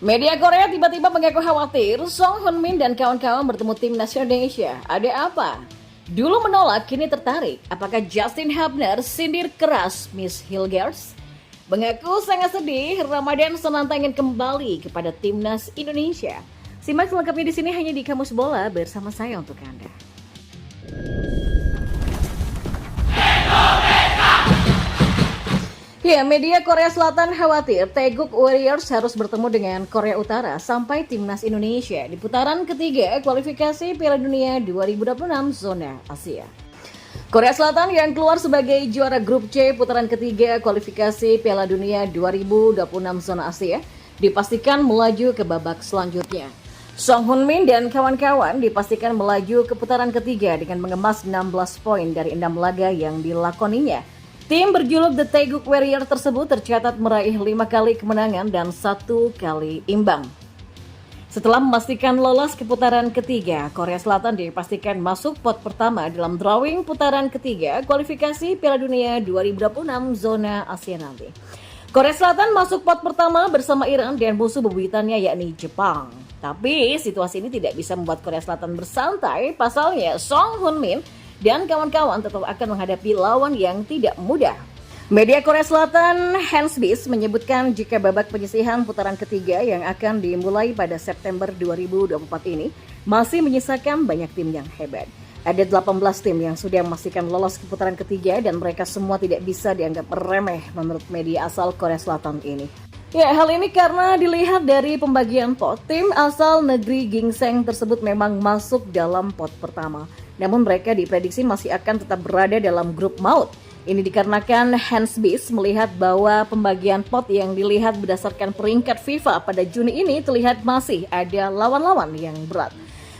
Media Korea tiba-tiba mengaku khawatir Song Hyun-min dan kawan-kawan bertemu timnas Indonesia. Ada apa? Dulu menolak, kini tertarik. Apakah Justin Hubner sindir keras Miss Hilgers? Mengaku sangat sedih, Ramadan Sananta ingin kembali kepada timnas Indonesia. Simak selengkapnya di sini hanya di Kamus Bola bersama saya untuk Anda. Ya, media Korea Selatan khawatir Taeguk Warriors harus bertemu dengan Korea Utara sampai timnas Indonesia di putaran ketiga kualifikasi Piala Dunia 2026 zona Asia. Korea Selatan yang keluar sebagai juara grup C putaran ketiga kualifikasi Piala Dunia 2026 zona Asia dipastikan melaju ke babak selanjutnya. Song Hyun-min dan kawan-kawan dipastikan melaju ke putaran ketiga dengan mengemas 16 poin dari 6 laga yang dilakoninya. Tim berjuluk The Taeguk Warrior tersebut tercatat meraih 5 kali kemenangan dan 1 kali imbang. Setelah memastikan lolos ke putaran ketiga, Korea Selatan dipastikan masuk pot pertama dalam drawing putaran ketiga kualifikasi Piala Dunia 2026 zona Asia nanti. Korea Selatan masuk pot pertama bersama Iran dan musuh bebuyutannya yakni Jepang. Tapi situasi ini tidak bisa membuat Korea Selatan bersantai, pasalnya Song Hyun-min dan kawan-kawan tetap akan menghadapi lawan yang tidak mudah. Media Korea Selatan Hansbiz menyebutkan jika babak penyisihan putaran ketiga yang akan dimulai pada September 2024 ini masih menyisakan banyak tim yang hebat. Ada 18 tim yang sudah memastikan lolos ke putaran ketiga dan mereka semua tidak bisa dianggap remeh menurut media asal Korea Selatan ini. Ya, hal ini karena dilihat dari pembagian pot, tim asal negeri Gingseng tersebut memang masuk dalam pot pertama. Namun mereka diprediksi masih akan tetap berada dalam grup maut. Ini dikarenakan Hansbiz melihat bahwa pembagian pot yang dilihat berdasarkan peringkat FIFA pada Juni ini terlihat masih ada lawan-lawan yang berat.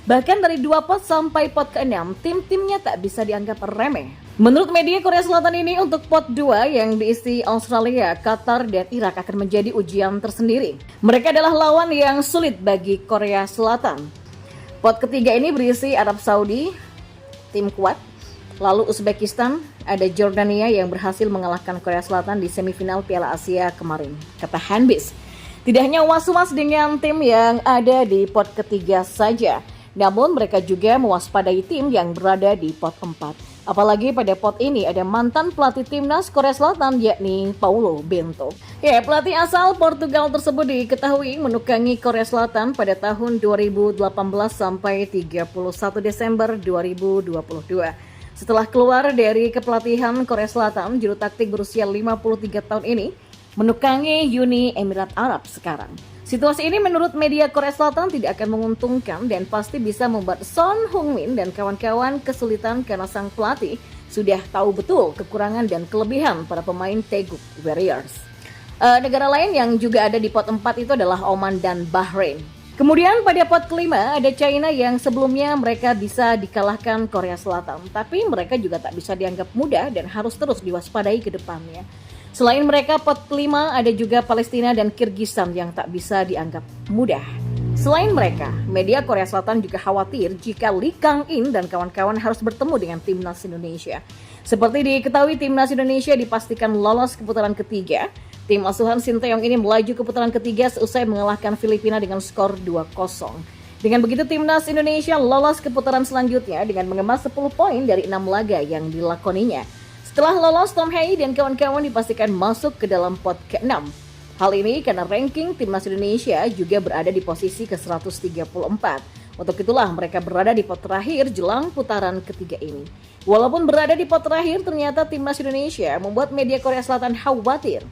Bahkan dari 2 pot sampai pot ke-6, tim-timnya tak bisa dianggap remeh. Menurut media Korea Selatan ini, untuk pot 2 yang diisi Australia, Qatar, dan Irak akan menjadi ujian tersendiri. Mereka adalah lawan yang sulit bagi Korea Selatan. Pot ketiga ini berisi Arab Saudi, tim kuat, lalu Uzbekistan, ada Jordania yang berhasil mengalahkan Korea Selatan di semifinal Piala Asia kemarin, kata Hansbiz. Tidak hanya was-was dengan tim yang ada di pot ketiga saja, namun mereka juga mewaspadai tim yang berada di pot 4. Apalagi pada pot ini ada mantan pelatih timnas Korea Selatan yakni Paulo Bento. Ya, pelatih asal Portugal tersebut diketahui menukangi Korea Selatan pada tahun 2018 sampai 31 Desember 2022. Setelah keluar dari kepelatihan Korea Selatan, juru taktik berusia 53 tahun ini menukangi Uni Emirat Arab sekarang. Situasi ini menurut media Korea Selatan tidak akan menguntungkan dan pasti bisa membuat Son Heung-min dan kawan-kawan kesulitan karena sang pelatih sudah tahu betul kekurangan dan kelebihan para pemain Taeguk Warriors. Negara lain yang juga ada di pot 4 itu adalah Oman dan Bahrain. Kemudian pada pot kelima ada China yang sebelumnya mereka bisa dikalahkan Korea Selatan, tapi mereka juga tak bisa dianggap mudah dan harus terus diwaspadai ke depannya. Selain mereka, pot kelima ada juga Palestina dan Kyrgyzstan yang tak bisa dianggap mudah. Selain mereka, media Korea Selatan juga khawatir jika Lee Kang-in dan kawan-kawan harus bertemu dengan timnas Indonesia. Seperti diketahui, timnas Indonesia dipastikan lolos ke putaran ketiga. Tim asuhan Sinteyong ini melaju ke putaran ketiga seusai mengalahkan Filipina dengan skor 2-0. Dengan begitu, timnas Indonesia lolos ke putaran selanjutnya dengan mengemas 10 poin dari 6 laga yang dilakoninya. Setelah lolos, Tom Hei dan kawan-kawan dipastikan masuk ke dalam pot ke-6. Hal ini karena ranking timnas Indonesia juga berada di posisi ke-134. Untuk itulah mereka berada di pot terakhir jelang putaran ketiga ini. Walaupun berada di pot terakhir, ternyata timnas Indonesia membuat media Korea Selatan khawatir.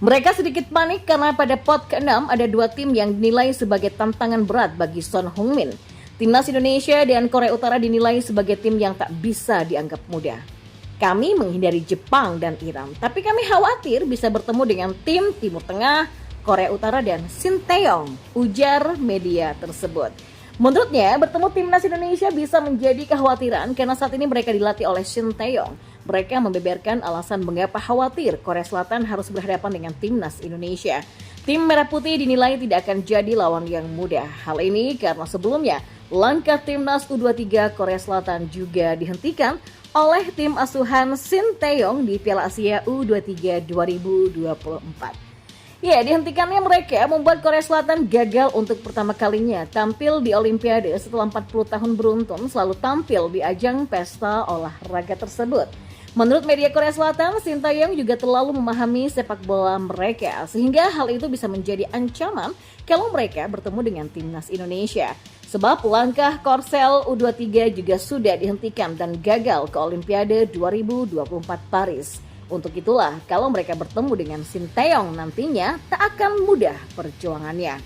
Mereka sedikit panik karena pada pot ke-6 ada 2 tim yang dinilai sebagai tantangan berat bagi Son Heung-min. Timnas Indonesia dan Korea Utara dinilai sebagai tim yang tak bisa dianggap mudah. Kami menghindari Jepang dan Iran, tapi kami khawatir bisa bertemu dengan tim Timur Tengah, Korea Utara, dan Sinteyong, ujar media tersebut. Menurutnya, bertemu timnas Indonesia bisa menjadi kekhawatiran karena saat ini mereka dilatih oleh Sinteyong. Mereka membeberkan alasan mengapa khawatir Korea Selatan harus berhadapan dengan timnas Indonesia. Tim Merah Putih dinilai tidak akan jadi lawan yang mudah. Hal ini karena sebelumnya langkah timnas U23 Korea Selatan juga dihentikan oleh tim asuhan Sinteyong di Piala Asia U23 2024. Ya, dihentikannya mereka membuat Korea Selatan gagal untuk pertama kalinya tampil di Olimpiade setelah 40 tahun beruntun selalu tampil di ajang pesta olahraga tersebut. Menurut media Korea Selatan, Shin Tae-yong juga terlalu memahami sepak bola mereka sehingga hal itu bisa menjadi ancaman kalau mereka bertemu dengan timnas Indonesia. Sebab langkah Korsel U23 juga sudah dihentikan dan gagal ke Olimpiade 2024 Paris. Untuk itulah, kalau mereka bertemu dengan Shin Tae-yong nantinya tak akan mudah perjuangannya.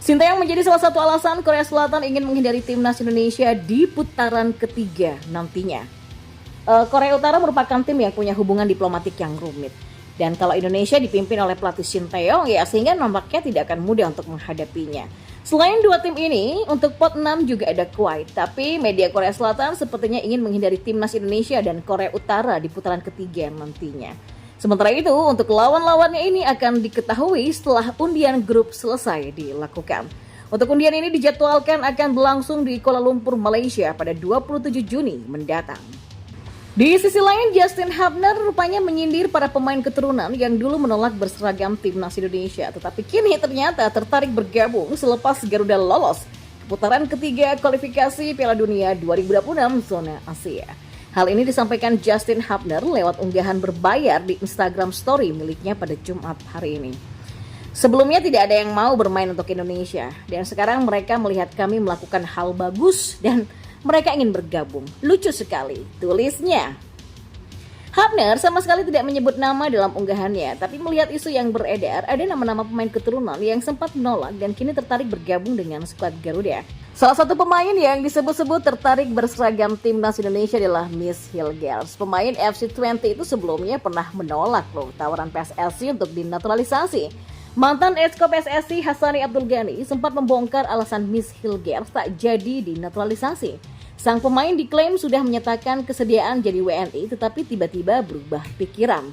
Shin Tae-yong menjadi salah satu alasan Korea Selatan ingin menghindari timnas Indonesia di putaran ketiga nantinya. Korea Utara merupakan tim yang punya hubungan diplomatik yang rumit. Dan kalau Indonesia dipimpin oleh pelatih Shin Tae-yong, ya sehingga nampaknya tidak akan mudah untuk menghadapinya. Selain dua tim ini, untuk pot 6 juga ada Kuwait. Tapi media Korea Selatan sepertinya ingin menghindari timnas Indonesia dan Korea Utara di putaran ketiga nantinya. Sementara itu, untuk lawan-lawannya ini akan diketahui setelah undian grup selesai dilakukan. Untuk undian ini dijadwalkan akan berlangsung di Kuala Lumpur, Malaysia pada 27 Juni mendatang. Di sisi lain, Justin Hubner rupanya menyindir para pemain keturunan yang dulu menolak berseragam timnas Indonesia, tetapi kini ternyata tertarik bergabung selepas Garuda lolos ke putaran ketiga kualifikasi Piala Dunia 2026 zona Asia. Hal ini disampaikan Justin Hubner lewat unggahan berbayar di Instagram Story miliknya pada Jumat hari ini. Sebelumnya tidak ada yang mau bermain untuk Indonesia, dan sekarang mereka melihat kami melakukan hal bagus dan mereka ingin bergabung. Lucu sekali, tulisnya. Hubner sama sekali tidak menyebut nama dalam unggahannya, tapi melihat isu yang beredar, ada nama-nama pemain keturunan yang sempat menolak dan kini tertarik bergabung dengan skuad Garuda. Salah satu pemain yang disebut-sebut tertarik berseragam timnas Indonesia adalah Miss Hilgers. Pemain FC20 itu sebelumnya pernah menolak tawaran PSSI untuk dinaturalisasi. Mantan Exco PSSI Hassani Abdul Ghani sempat membongkar alasan Miss Hilgers tak jadi dinaturalisasi. Sang pemain diklaim sudah menyatakan kesediaan jadi WNI tetapi tiba-tiba berubah pikiran.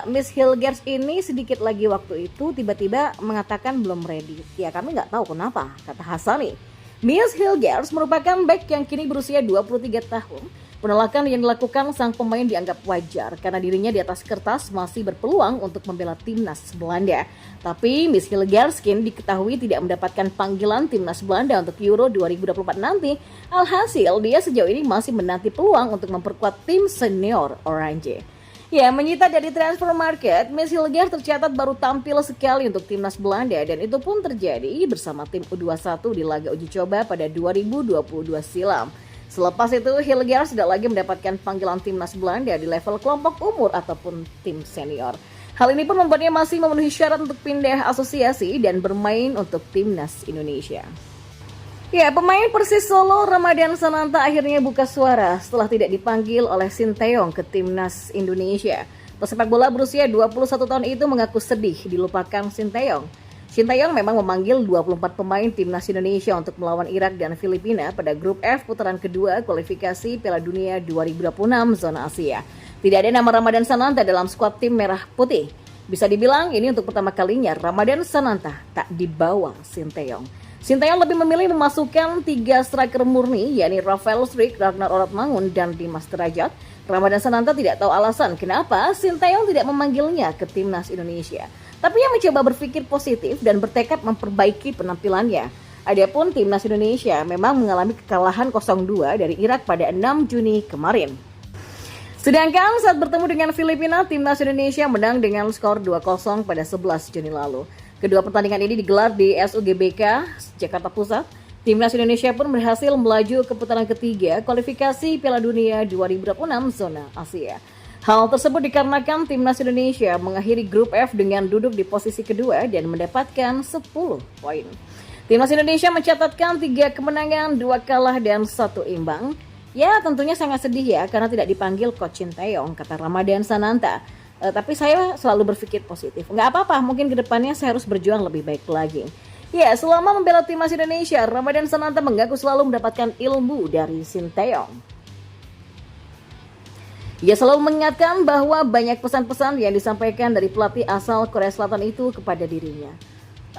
Miss Hilgers ini sedikit lagi waktu itu tiba-tiba mengatakan belum ready. Ya kami nggak tahu kenapa, kata Hassani. Miss Hilgers merupakan bek yang kini berusia 23 tahun. Penolakan yang dilakukan sang pemain dianggap wajar karena dirinya di atas kertas masih berpeluang untuk membela timnas Belanda. Tapi Miss Hilgers kini diketahui tidak mendapatkan panggilan timnas Belanda untuk Euro 2024 nanti. Alhasil dia sejauh ini masih menanti peluang untuk memperkuat tim senior Orange. Ya, menyita dari transfer market, Miss Hilgers tercatat baru tampil sekali untuk timnas Belanda dan itu pun terjadi bersama tim U21 di laga uji coba pada 2022 silam. Selepas itu, Hilgers tidak lagi mendapatkan panggilan timnas Belanda di level kelompok umur ataupun tim senior. Hal ini pun membuatnya masih memenuhi syarat untuk pindah asosiasi dan bermain untuk timnas Indonesia. Ya, pemain Persis Solo Ramadan Sananta akhirnya buka suara setelah tidak dipanggil oleh Shin Tae-yong ke timnas Indonesia. Pesepak bola berusia 21 tahun itu mengaku sedih dilupakan Shin Tae-yong. Shin Tae-yong memang memanggil 24 pemain timnas Indonesia untuk melawan Irak dan Filipina pada grup F putaran kedua kualifikasi Piala Dunia 2026 zona Asia. Tidak ada nama Ramadan Sananta dalam skuad tim merah putih. Bisa dibilang ini untuk pertama kalinya Ramadan Sananta tak dibawa Shin Tae-yong. Shin Tae-yong lebih memilih memasukkan 3 striker murni, yakni Rafael Struijk, Ragnar Oratmangun, dan Dimas Derajat. Ramadan Sananta tidak tahu alasan kenapa Shin Tae-yong tidak memanggilnya ke timnas Indonesia. Tapi ia mencoba berpikir positif dan bertekad memperbaiki penampilannya. Adapun timnas Indonesia memang mengalami kekalahan 0-2 dari Irak pada 6 Juni kemarin. Sedangkan saat bertemu dengan Filipina, timnas Indonesia menang dengan skor 2-0 pada 11 Juni lalu. Kedua pertandingan ini digelar di SUGBK Jakarta Pusat. Timnas Indonesia pun berhasil melaju ke putaran ketiga kualifikasi Piala Dunia 2026 zona Asia. Hal tersebut dikarenakan timnas Indonesia mengakhiri grup F dengan duduk di posisi kedua dan mendapatkan 10 poin. Timnas Indonesia mencatatkan 3 kemenangan, 2 kalah, dan 1 imbang. Ya tentunya sangat sedih ya karena tidak dipanggil Coach Shin Tae-yong, kata Ramadan Sananta. Tapi saya selalu berpikir positif. Nggak apa-apa, mungkin kedepannya saya harus berjuang lebih baik lagi. Ya, selama membela timnas Indonesia, Ramadan Sananta mengaku selalu mendapatkan ilmu dari Shin Tae-yong. Ia selalu mengingatkan bahwa banyak pesan-pesan yang disampaikan dari pelatih asal Korea Selatan itu kepada dirinya.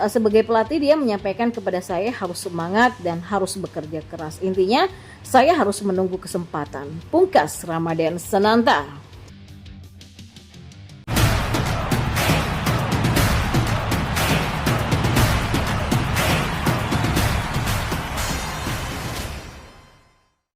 Sebagai pelatih, dia menyampaikan kepada saya harus semangat dan harus bekerja keras. Intinya, saya harus menunggu kesempatan. Pungkas Ramadan Sananta.